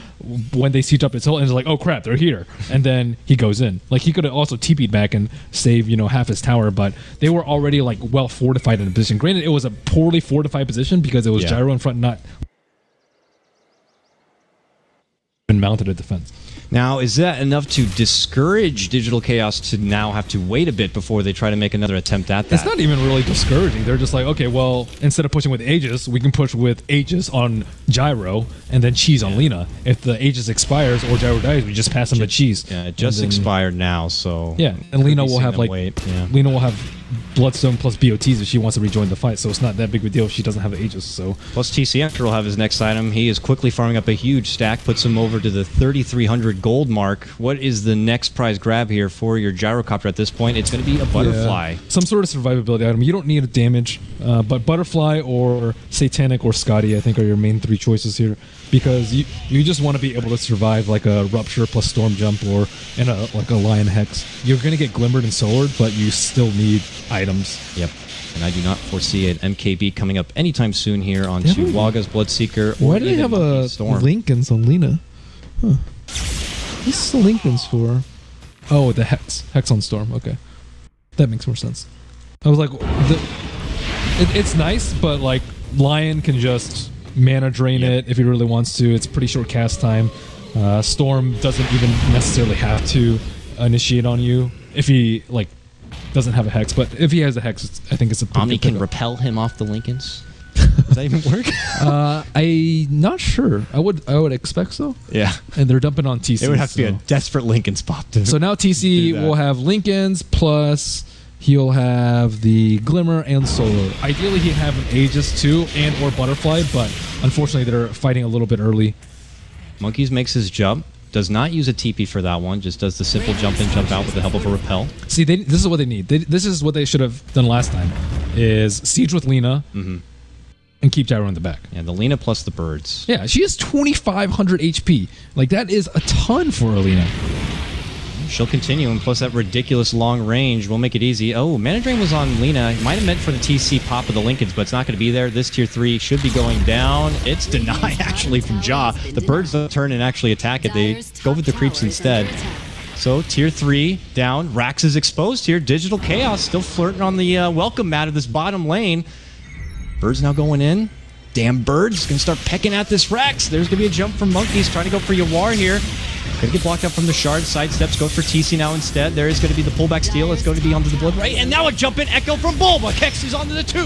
when they siege up its hill, and it's like, oh crap, they're here. And then he goes in. Like he could have also TP'd back and saved, half his tower, but they were already like well fortified in the position. Granted, it was a poorly fortified position because it was Gyro in front, not been mounted a defense. Now, is that enough to discourage Digital Chaos to now have to wait a bit before they try to make another attempt at that? It's not even really discouraging. They're just like, okay, well, instead of pushing with Aegis, we can push with Aegis on Gyro and then Cheese on Lina. If the Aegis expires or Gyro dies, we just pass them the Cheese. Yeah, it just expired now, so... Yeah, and Lina will have, Lina will have Bloodstone plus BOTs if she wants to rejoin the fight, so it's not that big of a deal if she doesn't have the Aegis. So plus TC After will have his next item. He is quickly farming up a huge stack, puts him over to the 3,300 gold mark. What is the next prize grab here for your Gyrocopter at this point? It's going to be a Butterfly. Some sort of survivability item. You don't need a damage, but Butterfly or Satanic or Scotty, I think, are your main 3 choices here, because you just want to be able to survive like a Rupture plus Storm Jump or like a Lion Hex. You're going to get Glimmered and Solored, but you still need items. Yep. And I do not foresee an MKB coming up anytime soon here onto Waga's Bloodseeker. Why do they have a Lincoln's on Lina? Huh. What's the Lincoln's for? Oh, the Hex. Hex on Storm. Okay. That makes more sense. I was like, it's nice, but like Lion can just mana drain it if he really wants to. It's pretty short cast time. Storm doesn't even necessarily have to initiate on you if he like doesn't have a Hex, but if he has a Hex, I think it's a Omni can repel him off the Lincolns. Does that even work? I'm not sure. I would expect so. Yeah. And they're dumping on TC. It would have to be a desperate Lincolns pop. So now TC will have Lincolns plus he'll have the Glimmer and Solar. Ideally, he'd have an Aegis too and or Butterfly, but unfortunately, they're fighting a little bit early. Monkeys makes his jump. Does not use a TP for that one. Just does the simple jump in, jump out with the help of a repel. See, this is what they need. This is what they should have done last time, is siege with Lina and keep Gyro in the back. Yeah, the Lina plus the birds. Yeah, she has 2,500 HP. Like, that is a ton for Lina. She'll continue, and plus that ridiculous long range will make it easy. Oh, Mana Drain was on Lina. It might have meant for the TC pop of the Lincolns, but it's not going to be there. This tier 3 should be going down. It's denied, actually, from Jaw. The birds don't turn and actually attack it. They go with the creeps instead. So, tier 3 down. Rax is exposed here. Digital Chaos still flirting on the welcome mat of this bottom lane. Birds now going in. Damn birds. Going to start pecking at this Rax. There's going to be a jump from Monkeys trying to go for Yawar here. Going to get blocked up from the shard. Sidesteps, goes for TC now instead. There is going to be the pullback steal. It's going to be onto the blood right. And now a jump in echo from Bulba. Kex is onto the 2.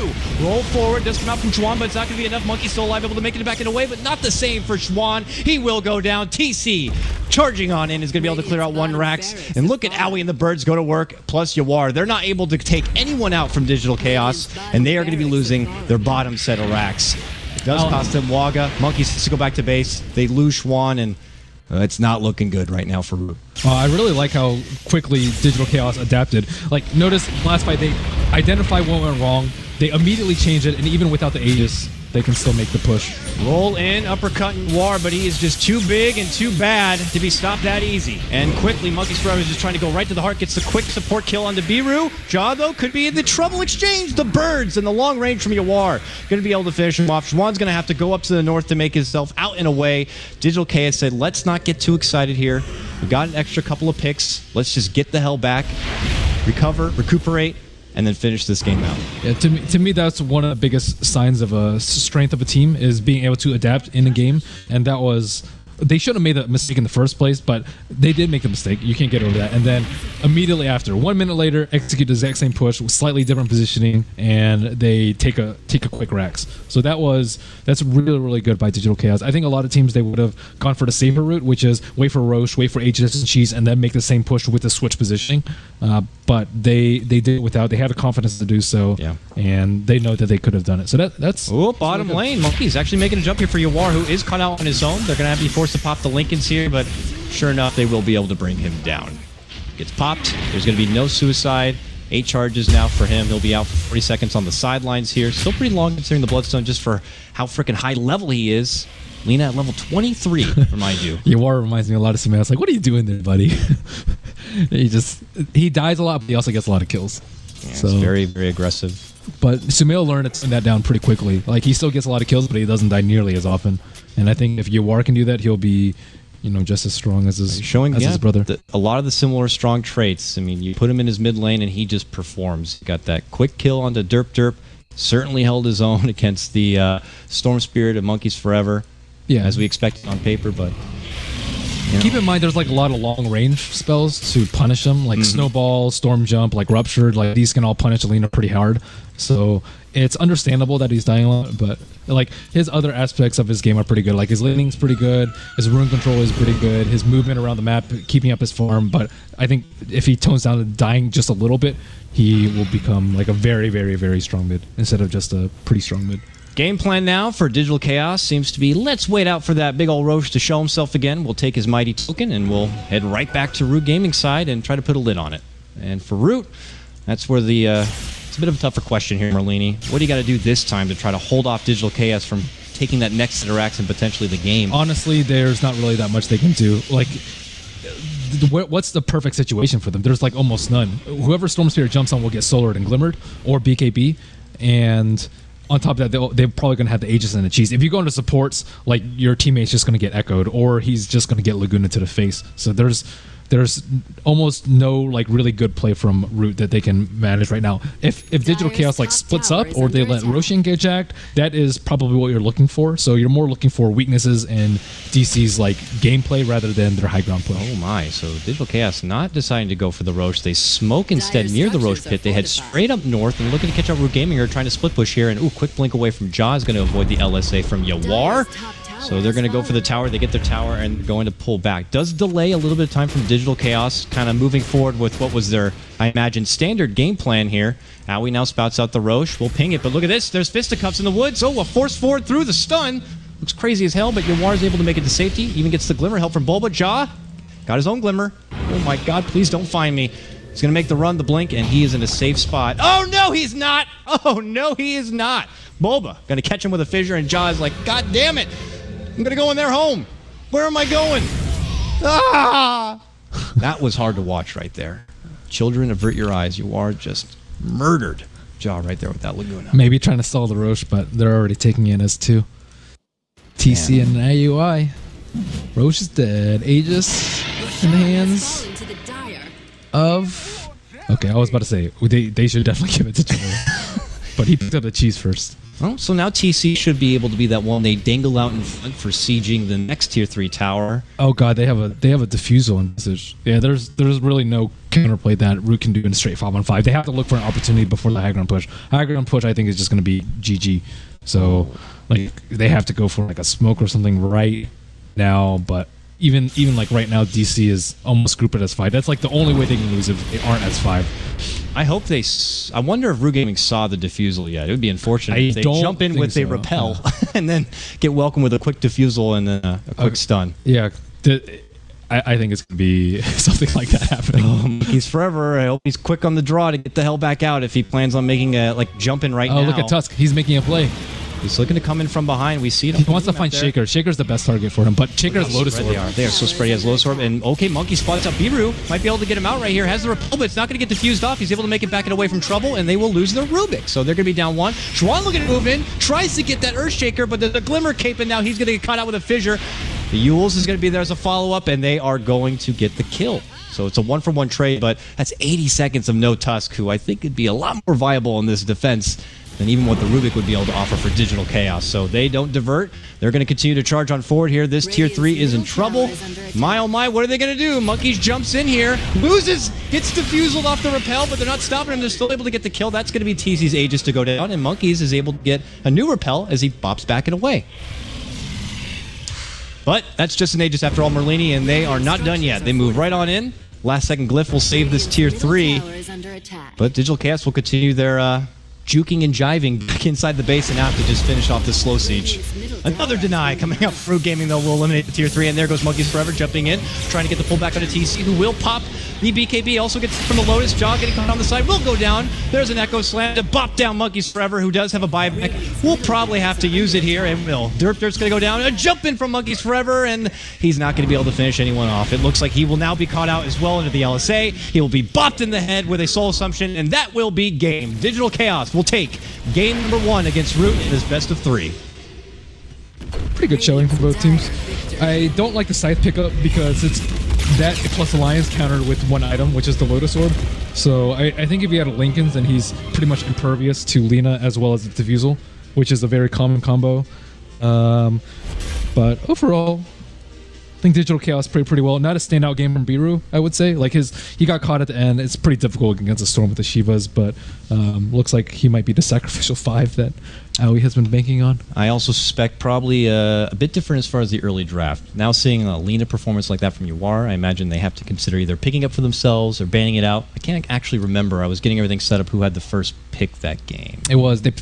Roll forward. Does come out from Schwan, but it's not going to be enough. Monkey still alive, able to make it back in away, but not the same for Schwan. He will go down. TC charging on in is going to be able to clear out 1 Rax. And look at Owie and the birds go to work, plus Yawar. They're not able to take anyone out from Digital Chaos, and they are going to be losing their bottom set of Rax. Does cost them Waga. Monkeys has to go back to base. They lose Schwan, and it's not looking good right now for Root. I really like how quickly Digital Chaos adapted. Like, notice last fight, they identify what went wrong. They immediately change it, and even without the Aegis, they can still make the push. Roll in, uppercut and War, but he is just too big and too bad to be stopped that easy. And quickly, Monkeys Forever is just trying to go right to the heart, gets the quick support kill onto Biru. Jaw, though, could be in the trouble exchange. The birds and the long range from Yawar going to be able to finish him off. Schwan's going to have to go up to the north to make himself out and away. Digital Chaos said, let's not get too excited here. We got an extra couple of picks. Let's just get the hell back, recover, recuperate, and then finish this game out. Yeah, to me, that's one of the biggest signs of a strength of a team is being able to adapt in a game, and that was. They shouldn't have made that mistake in the first place, but they did make the mistake. You can't get over that. And then immediately after, 1 minute later, execute the exact same push with slightly different positioning, and they take a quick Rax. So that's really, really good by Digital Chaos. I think a lot of teams, they would have gone for the safer route, which is wait for Roche, wait for Aegis and Cheese, and then make the same push with the switch positioning. But they did it without. They had the confidence to do so, yeah. And they know that they could have done it. So that's bottom lane. Monkeys actually making a jump here for Yawar, who is caught out on his own. They're going to have to be forced to pop the Lincolns here, but sure enough, they will be able to bring him down. Gets popped. There's going to be no suicide. 8 charges now for him. He'll be out for 40 seconds on the sidelines here. Still pretty long considering the Bloodstone just for how freaking high level he is. Lena at level 23, remind you. Yawar reminds me a lot of Sumail. It's like, what are you doing there, buddy? he dies a lot, but he also gets a lot of kills. Yeah, so it's very, very aggressive. But Sumail learned to tone that down pretty quickly. Like, he still gets a lot of kills, but he doesn't die nearly as often. And I think if Yawar can do that, he'll be, just as strong as his brother. A lot of the similar strong traits. I mean, you put him in his mid lane, and he just performs. Got that quick kill onto Derp. Certainly held his own against the Storm Spirit of Monkeys Forever. Yeah, as we expected on paper, but keep in mind there's like a lot of long range spells to punish them, like Snowball, Storm Jump, like Ruptured. Like these can all punish Alina pretty hard. So it's understandable that he's dying a lot, but like his other aspects of his game are pretty good. Like his laning's pretty good, his rune control is pretty good, his movement around the map, keeping up his farm. But I think if he tones down to dying just a little bit, he will become like a very, very, very strong mid instead of just a pretty strong mid. Game plan now for Digital Chaos seems to be, let's wait out for that big old Roche to show himself again. We'll take his mighty token, and we'll head right back to Root Gaming side and try to put a lid on it. And for Root, that's where it's a bit of a tougher question here, Merlini. What do you got to do this time to try to hold off Digital Chaos from taking that next interaction and potentially the game? Honestly, there's not really that much they can do. Like, what's the perfect situation for them? There's like almost none. Whoever Storm Spirit jumps on will get solored and glimmered, or BKB, and on top of that, they're probably going to have the Aegis and the Cheese. If you go into supports, like your teammate's just going to get echoed, or he's just going to get Laguna to the face. So there's almost no like really good play from Root that they can manage right now. If Digital Chaos like splits up, or they let Roshan get jacked, that is probably what you're looking for. So you're more looking for weaknesses in DC's like gameplay rather than their high ground push. Oh my! So Digital Chaos not deciding to go for the Roche. They smoke instead near the Roche pit. They head straight up north and looking to catch up Root Gaming here, trying to split push here. And quick blink away from Jaw is going to avoid the LSA from Yawar. So they're going to go for the tower. They get their tower and going to pull back. Does delay a little bit of time from Digital Chaos, kind of moving forward with what was their, I imagine, standard game plan here. Aoi now spouts out the Roche. We'll ping it, but look at this. There's fisticuffs in the woods. Oh, a force forward through the stun. Looks crazy as hell, but Yawar is able to make it to safety. Even gets the glimmer help from Bulba. Jaw got his own glimmer. Oh my god, please don't find me. He's going to make the run, the blink, and he is in a safe spot. Oh no, he's not. Oh no, he is not. Bulba going to catch him with a fissure, and Jaw is like, god damn it. I'm going to go in their home. Where am I going? Ah! That was hard to watch right there. Children, avert your eyes. You are just murdered. Jaw right there with that Laguna. Maybe trying to stall the Roche, but they're already taking in as 2. TC and AUI. Roche is dead. Aegis in the hands of... Okay, I was about to say, they should definitely give it to Joel. But he picked up the Cheese first. Oh, so now TC should be able to be that one they dangle out in front for sieging the next tier 3 tower. Oh god, they have a diffusal in message. Yeah, there's really no counterplay that Root can do in a straight 5-on-5. They have to look for an opportunity before the high ground push. High ground push, I think, is just going to be GG. So like they have to go for like a smoke or something right now. But even like right now, DC is almost grouped as 5. That's like the only way they can lose if they aren't as 5. I hope they. I wonder if Rue Gaming saw the defusal yet. It would be unfortunate if they jump in with a repel and then get welcomed with a quick defusal and then a quick stun. Yeah, I think it's going to be something like that happening. He's forever. I hope he's quick on the draw to get the hell back out if he plans on making a jump in right now. Oh, look at Tusk. He's making a play. He's looking to come in from behind. We see it. He wants to find Shaker. Shaker's the best target for him, but Shaker's Lotus Orb. They are so spread. He has Lotus Orb. And okay, Monkey spots up Biru. Might be able to get him out right here. Has the repel, but it's not going to get diffused off. He's able to make it back and away from trouble, and they will lose their Rubik. So they're going to be down 1. Schwan looking to move in. Tries to get that Earthshaker, but there's a Glimmer Cape, and now he's going to get caught out with a Fissure. The Yules is going to be there as a follow-up, and they are going to get the kill. So it's a 1-for-1 trade, but that's 80 seconds of no Tusk, who I think could be a lot more viable in this defense than even what the Rubik would be able to offer for Digital Chaos. So they don't divert. They're going to continue to charge on forward here. This Tier 3 is in trouble. My oh my, what are they going to do? Monkeys jumps in here, loses, gets defused off the repel, but they're not stopping him. They're still able to get the kill. That's going to be TC's Aegis to go down, and Monkeys is able to get a new repel as he bops back and away. But that's just an Aegis after all, Merlini, and they are not done yet. They move right on in. Last second Glyph will save this Tier 3. But Digital Chaos will continue their juking and jiving back inside the base and have to just finish off this slow siege. Another deny coming up. Rue Gaming, though, will eliminate the Tier 3, and there goes Monkeys Forever jumping in, trying to get the pullback on a TC, who will pop the BKB. Also gets from the Lotus. Jaw getting caught on the side, will go down. There's an Echo Slam to bop down Monkeys Forever, who does have a buyback. We'll probably have to use it here, and will. Dirt's going to go down. A jump in from Monkeys Forever, and he's not going to be able to finish anyone off. It looks like he will now be caught out as well into the LSA. He will be bopped in the head with a Soul Assumption, and that will be game. Digital Chaos will take game number 1 against Root in this best of 3. Pretty good showing for both teams. I don't like the Scythe pickup because it's that plus Alliance countered with 1 item, which is the Lotus Orb. So I think if you had a Linken's, then he's pretty much impervious to Lina as well as the Diffusal, which is a very common combo. But overall, I think Digital Chaos played pretty well. Not a standout game from Biru, I would say. Like he got caught at the end. It's pretty difficult against a Storm with the Shivas, but looks like he might be the sacrificial 5 that Aoi has been banking on. I also suspect probably a bit different as far as the early draft. Now seeing a Lina performance like that from Yuar, I imagine they have to consider either picking up for themselves or banning it out. I can't actually remember. I was getting everything set up who had the first pick that game. It was. They